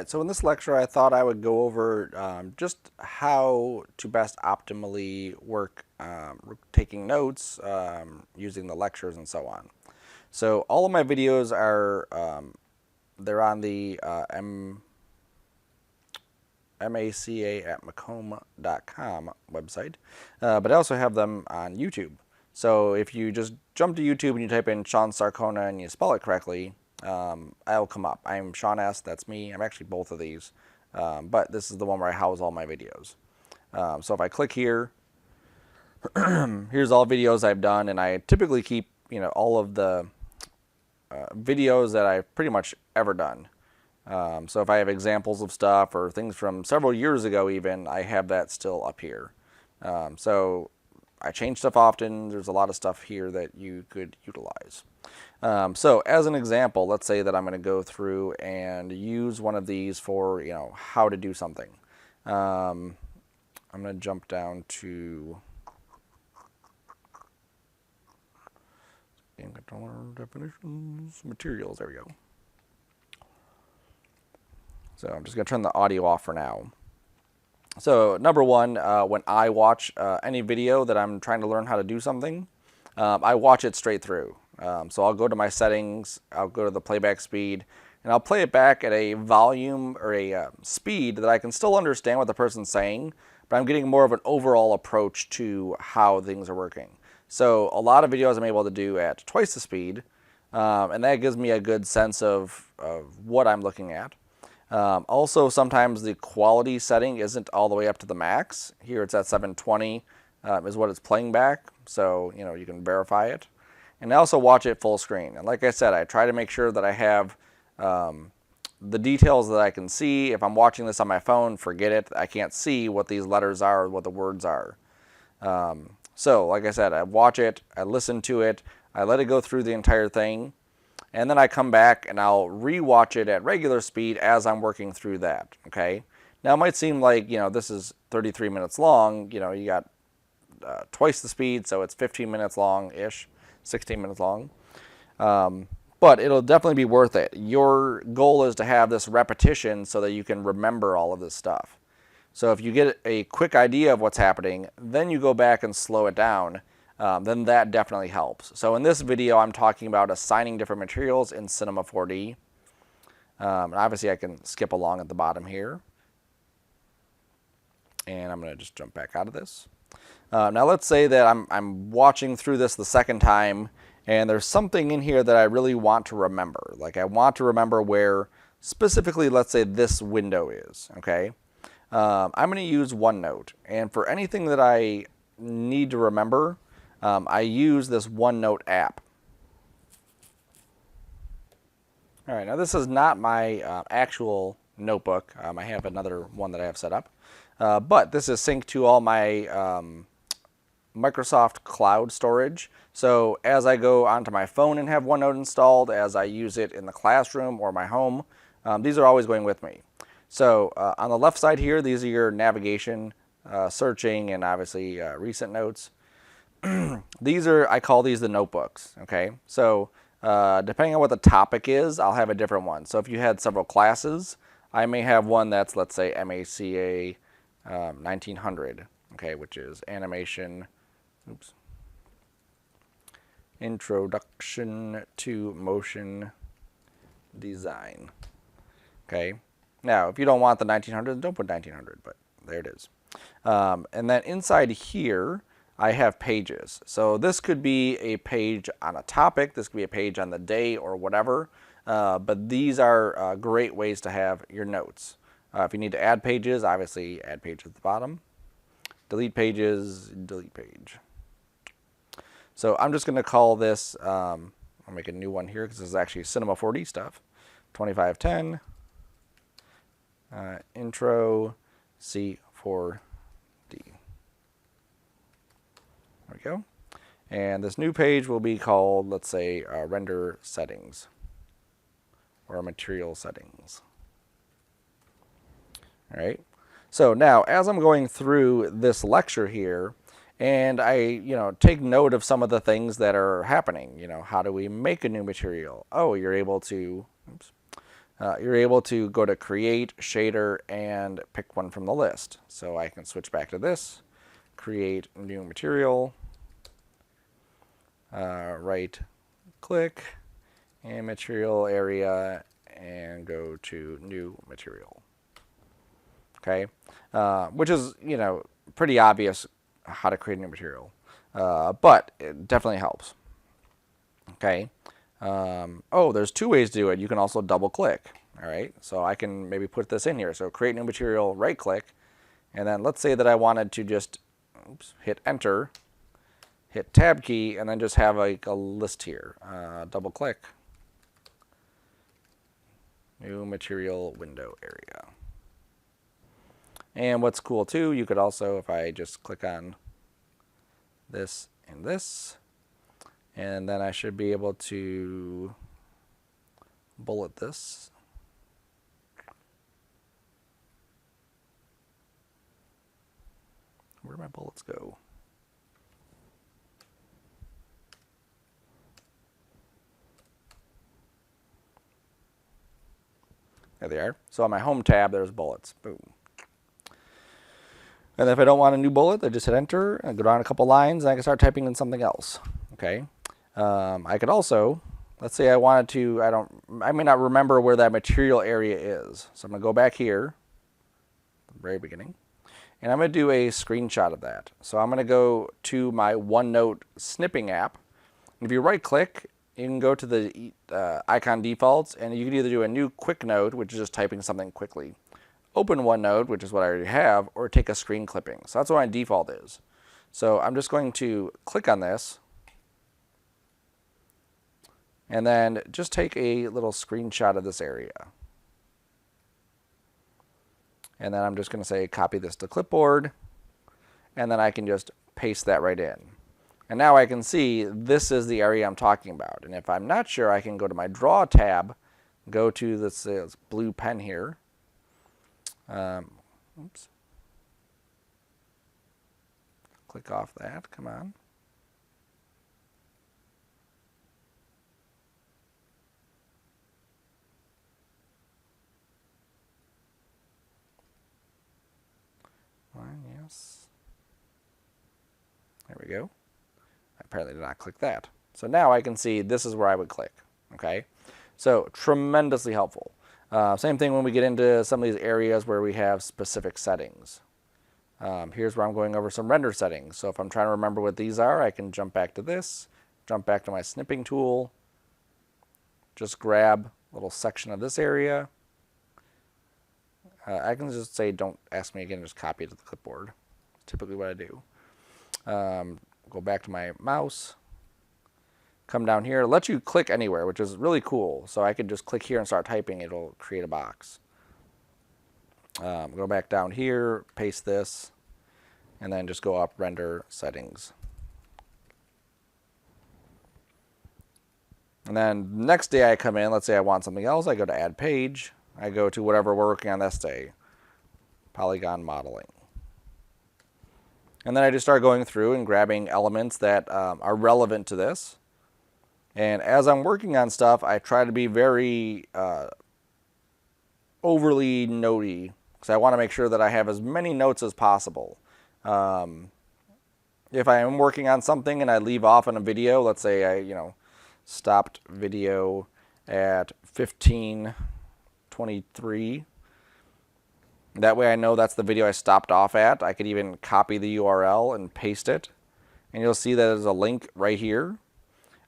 Alright, so in this lecture I thought I would go over just how to best optimally work taking notes using the lectures and so on. So all of my videos are, they're on the MACA at Macomb.com website, but I also have them on YouTube. So if you just jump to YouTube and you type in Sean Sarcona and you spell it correctly, I'll come up. I'm Sean S. That's me. I'm actually both of these, but this is the one where I house all my videos. So if I click here, here's all videos I've done, and I typically keep all of the videos that I've pretty much ever done. So if I have examples of stuff or things from several years ago even, I have that still up here. So I change stuff often. There's a lot of stuff here that you could utilize. So as an example, let's say that I'm going to go through and use one of these for how to do something. I'm going to jump down to game controller definitions, materials. There we go. So I'm just going to turn the audio off for now. So number one, when I watch any video that I'm trying to learn how to do something, I watch it straight through. So I'll go to my settings, I'll go to the playback speed, and I'll play it back at a volume or a speed that I can still understand what the person's saying, but I'm getting more of an overall approach to how things are working. So a lot of videos I'm able to do at twice the speed, and that gives me a good sense of what I'm looking at. Also, sometimes the quality setting isn't all the way up to the max. Here it's at 720 is what it's playing back, so you can verify it. And I also watch it full screen. And like I said, I try to make sure that I have the details that I can see. If I'm watching this on my phone, forget it. I can't see what these letters are or what the words are. So like I said, I watch it, I listen to it, I let it go through the entire thing, and then I come back and I'll re-watch it at regular speed as I'm working through that, okay? Now it might seem like, this is 33 minutes long, you got twice the speed, so it's 15 minutes long-ish, 16 minutes long. But it'll definitely be worth it. Your goal is to have this repetition so that you can remember all of this stuff. So if you get a quick idea of what's happening, then you go back and slow it down, then that definitely helps. So in this video, I'm talking about assigning different materials in Cinema 4D. And obviously, I can skip along at the bottom here. And I'm going to just jump back out of this. Now let's say that I'm watching through this the second time, and there's something in here that I really want to remember. Like I want to remember where specifically, let's say, this window is, okay? I'm going to use OneNote, and for anything that I need to remember, I use this OneNote app. All right, now this is not my actual notebook. I have another one that I have set up, but this is synced to all my Microsoft Cloud storage. So as I go onto my phone and have OneNote installed, as I use it in the classroom or my home, these are always going with me. So on the left side here, these are your navigation, searching, and obviously recent notes. I call these the notebooks, okay? So depending on what the topic is, I'll have a different one. So if you had several classes, I may have one that's, let's say, MACA 1900, okay, which is animation, Introduction to Motion Design, okay? Now, if you don't want the 1900, don't put 1900, but there it is. And then inside here, I have pages. So this could be a page on a topic, this could be a page on the day or whatever, but these are great ways to have your notes. If you need to add pages, obviously add page at the bottom. Delete pages, delete page. So I'm just going to call this, I'll make a new one here because this is actually Cinema 4D stuff, 2510. Intro C4D. There we go. And this new page will be called, let's say, render settings or material settings. All right. So now, as I'm going through this lecture here, and I, take note of some of the things that are happening. How do we make a new material? Oh, you're able to, you're able to go to Create, Shader, and pick one from the list. So I can switch back to this, Create New Material, right click, and Material Area, and go to New Material. Okay, which is, pretty obvious how to create a new material, but it definitely helps. Okay. Oh, there's two ways to do it. You can also double click. All right, so I can maybe put this in here. So create new material, right click, and then let's say that I wanted to just hit enter, hit tab key, and then just have like a list here. Double click, new material window area. And what's cool too, you could also, if I just click on this and this, and then I should be able to bullet this. Where do my bullets go? There they are. So on my home tab, there's bullets. Boom. And if I don't want a new bullet, I just hit enter and go down a couple lines, and I can start typing in something else. Okay. I could also, let's say I wanted to, I may not remember where that material area is. So I'm going to go back here, the very beginning, and I'm going to do a screenshot of that. So I'm going to go to my Onenote Snipping App. And if you right click, you can go to the icon defaults, and you can either do a new quick note, which is just typing something quickly, open OneNote, which is what I already have, or take a screen clipping. So that's what my default is. So I'm just going to click on this, and then just take a little screenshot of this area. And then I'm just going to say copy this to clipboard, and then I can just paste that right in. And now I can see this is the area I'm talking about. And if I'm not sure, I can go to my Draw tab, go to this blue pen here. Oops. Click off that, come on. Yes. There we go. I apparently did not click that. So now I can see this is where I would click. Okay. So tremendously helpful. Same thing when we get into some of these areas where we have specific settings. Here's where I'm going over some render settings. So if I'm trying to remember what these are, I can jump back to this, jump back to my snipping tool, just grab a little section of this area. I can just say, don't ask me again, just copy it to the clipboard. That's typically what I do. Go back to my mouse, come down here, let you click anywhere, which is really cool. So I could just click here and start typing, it'll create a box. Go back down here, paste this, and then just go up render settings. And then next day I come in, let's say I want something else, I go to add page, I go to whatever we're working on this day, polygon modeling. And then I just start going through and grabbing elements that are relevant to this. And as I'm working on stuff, I try to be very overly notey, because I want to make sure that I have as many notes as possible. If I am working on something and I leave off in a video, let's say I stopped video at 15:23. That way I know that's the video I stopped off at. I could even copy the URL and paste it. And you'll see that there's a link right here.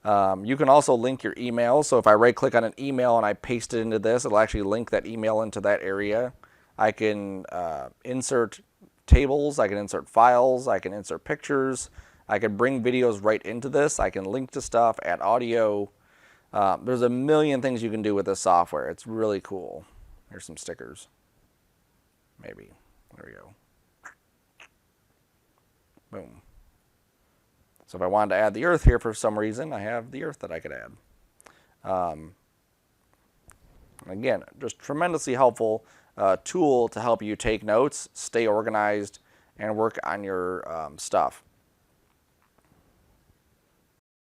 You can also link your email. So if I right click on an email and I paste it into this, it'll actually link that email into that area. I can insert tables, I can insert files, I can insert pictures, I can bring videos right into this, I can link to stuff, add audio. There's a million things you can do with this software. It's really cool. Here's some stickers. Maybe. There we go. Boom. So if I wanted to add the earth here for some reason, I have the earth that I could add. Again, just tremendously helpful tool to help you take notes, stay organized, and work on your stuff.